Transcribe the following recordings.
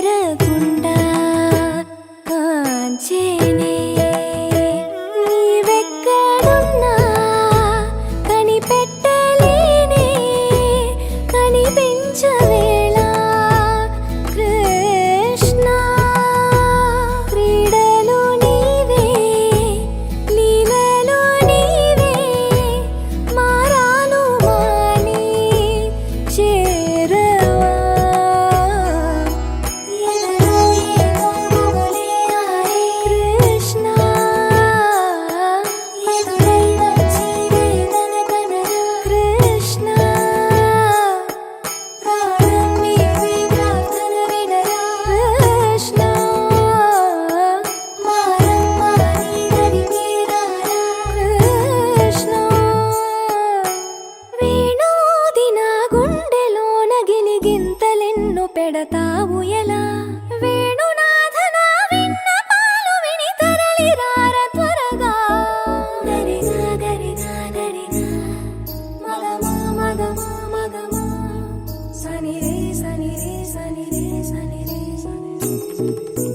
చేరకుండా కాంచేనే నీవెక్కడున్నా కనిపెట్టలేనే కనిపించవేళ కృష్ణ క్రీడలు నీవే లీలలు నీవే మారాను మాని చేరవా ఎదలో ఏదో గుబులే ఆడే కృష్ణ ఎదురై వచ్చి వేదన కనరా కృష్ణ ప్రాణం నీవే ప్రార్థన వినరా కృష్ణ మారమ్మ నీ దరికి రారా కృష్ణ వేణోది నా గుండెలోన గిలిగింతలెన్ను పెడతావు ఎలా వేణునాథ నా విన్నపాలు విని తరలిరార త్వరగా గరిగా గరిగా గరిగా మగమా మగమా మగమా సని రే సని రే సని రే సని రే సని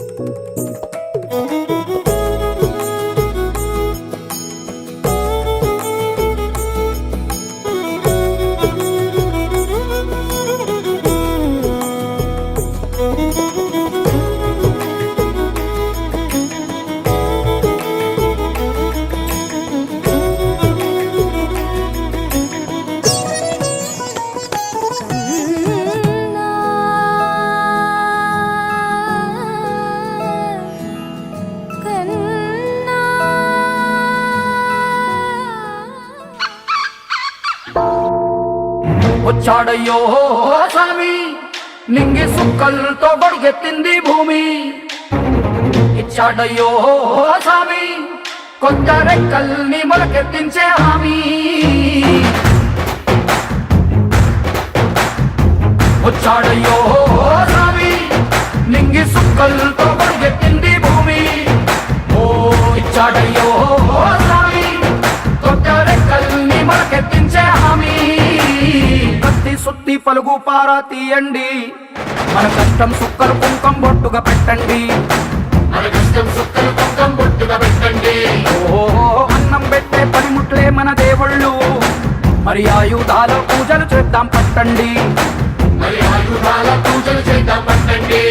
కన్నా వచ్చాడయ్యో స్వామి నింగి సుక్కలతో బడిగెత్తింది భూమి ఇచ్చాడయ్యో స్వామి కొత్త రెక్కల్ని మొలకెత్తించే హామీ వచ్చాడయ్యో స్వామి నింగి సుక్కలతో బడిగెత్తింది భూమి ఓ ఇచ్చాడయ్యో స్వామి కొత్త రెక్కల్ని మొలకెత్తించే హామీ కత్తి సుత్తి పలుగు పారా తీయండి మన కష్టం సుక్కలు కుంకం బొట్టుగా పెట్టండి మన కష్టం సుక్కలు కుంకం బొట్టుగా పెట్టండి ఓ అన్నం పెట్టే పనిముట్లే మన దేవుళ్ళు మరి ఆయుధాల పూజలు చేద్దాం పట్టండి మరి ఆయుధాల పూజలు చేద్దాం పట్టండి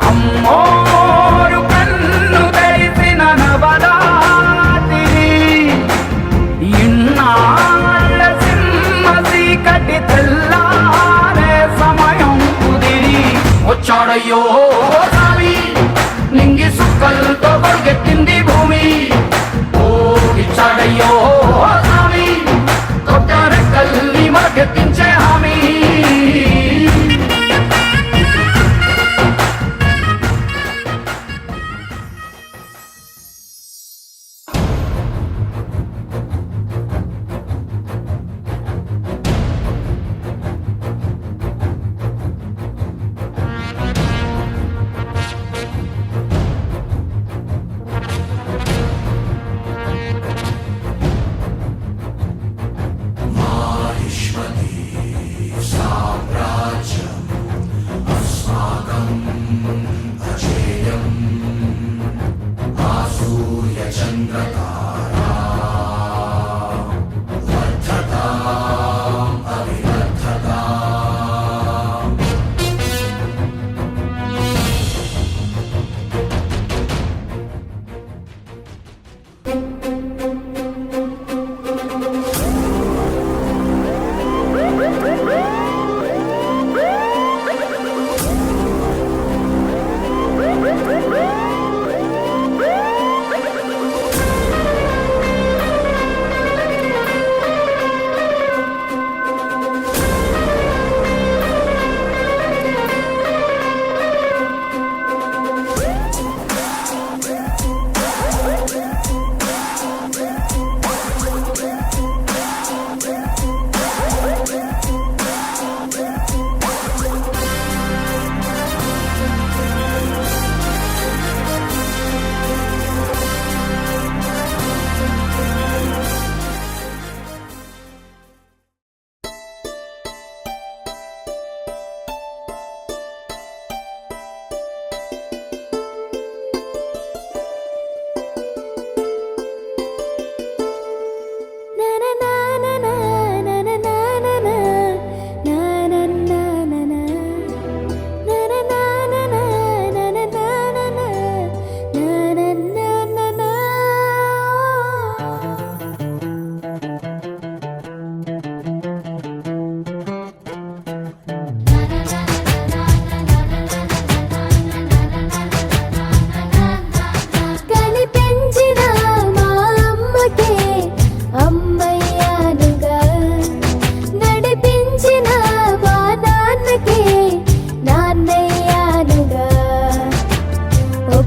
అమ్మోరు కన్ను తెరిసిన నవరాత్రి ఇన్నాళ్ళ సింహ చీకటి తెల్లారే సమయం కుదిరి వచ్చాడయ్యో స్వామి నింగి సుక్కలతో బడిగెత్తింది భూమి ఓ ఇచ్చాడయ్యో స్వామి కొత్త రెక్కల్ని మొలకెత్తించే హామీ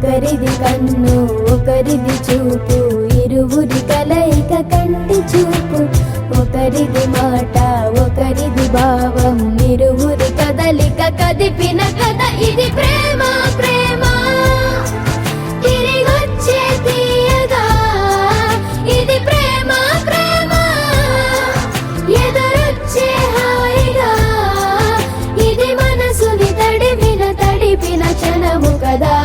ఒకరిది కన్ను ఒకరిది చూపు ఇరువురి కలయిక కంటి చూపు ఒకరిది మాట ఒకరిది భావం ఇరువురి కదలిక కదిపిన కథ ఇది ప్రేమ ప్రేమ తిరిగొచ్చే తీయగా ఇది ప్రేమ ప్రేమ ఎదురొచ్చే హాయిగా ఇది మనసుని తడిపిన క్షణము కదా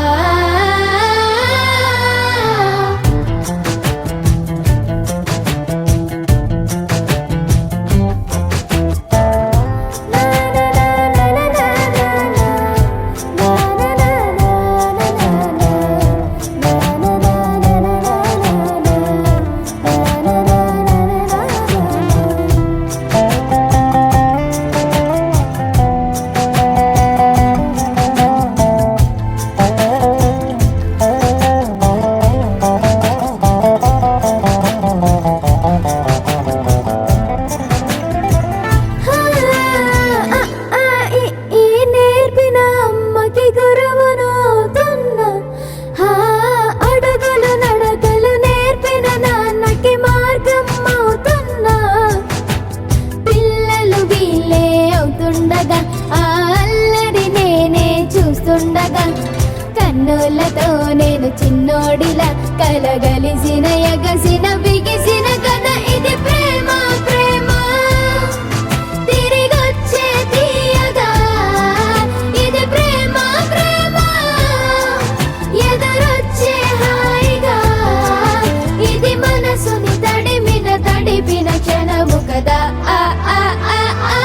కన్నులతో నేను చిన్నోడిలా కలగలిసిన ఎగసిన బిగిసిన కథ ఇది ప్రేమ ప్రేమ తిరిగొచ్చే తీయగా ఇది ప్రేమ ప్రేమ ఎదురొచ్చే హాయిగా ఇది మనసుని తడిపిన క్షణము కదా ఆ ఆ ఆ ఆ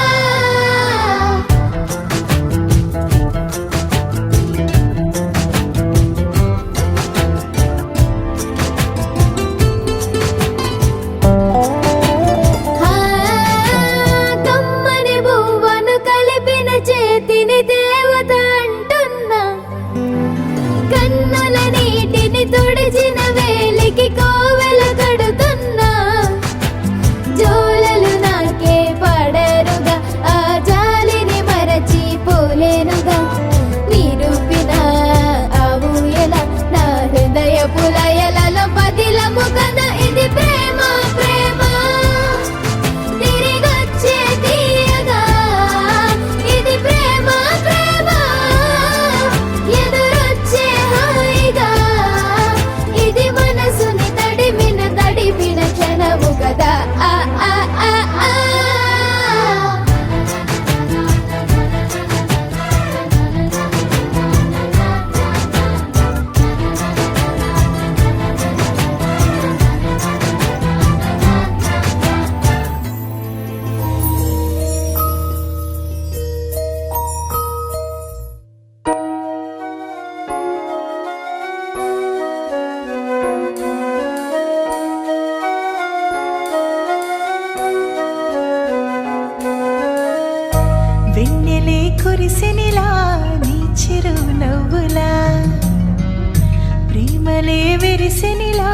తుడిచిన వేలికి కోవెల కడుతున్నా జోలలు నాకే పడరుగా ఆ జాలిని మరచి పోలేనుగా నిరూపిన ఆ ఊయల నా హృదయ పులయలలో పదిలము కదా ఇది ప్రేమ ప్రేమ తిరిగొచ్చే తీయగా ఇది ప్రేమ ప్రేమ ఎదురొచ్చే హాయిగా ఇది మనసుని తడిపిన క్షణము కదా ఆ ఆ ఆ ఆ వెన్నెలే కురిసినిలా నీ చిరు నవ్వులా ప్రేమలే విరిసినిలా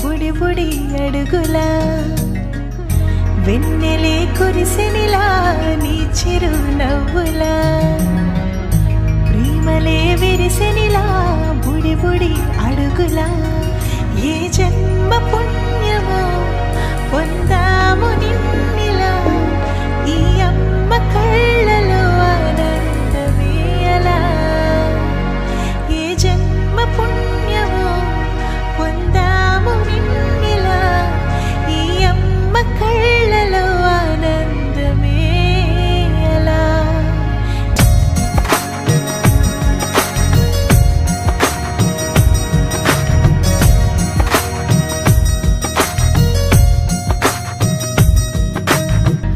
బుడి బుడి అడుగులా వెన్నెలే కురిసినిలా నీ చిరు నవ్వులా ప్రేమలే విరిసినిలా బుడి బుడి అడుగులా ఏ జన్మ పుణ్యమో పొందాము నిన్నిలా ఈ అమ్మ కళ్ళలో ఆనందమే అలా ఏ జన్మ పుణ్యమో పొందాము నిన్నిలా ఈ అమ్మ కళ్ళలో ఆనందమే అలా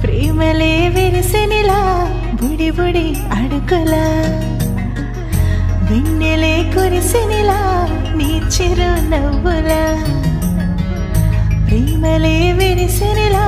ప్రేమలే విరిసినిలా బుడి బుడి అడుగులా వెన్నెలే కురిసినిలా నీ చిరు నవ్వులా ప్రేమలే విరిసినిలా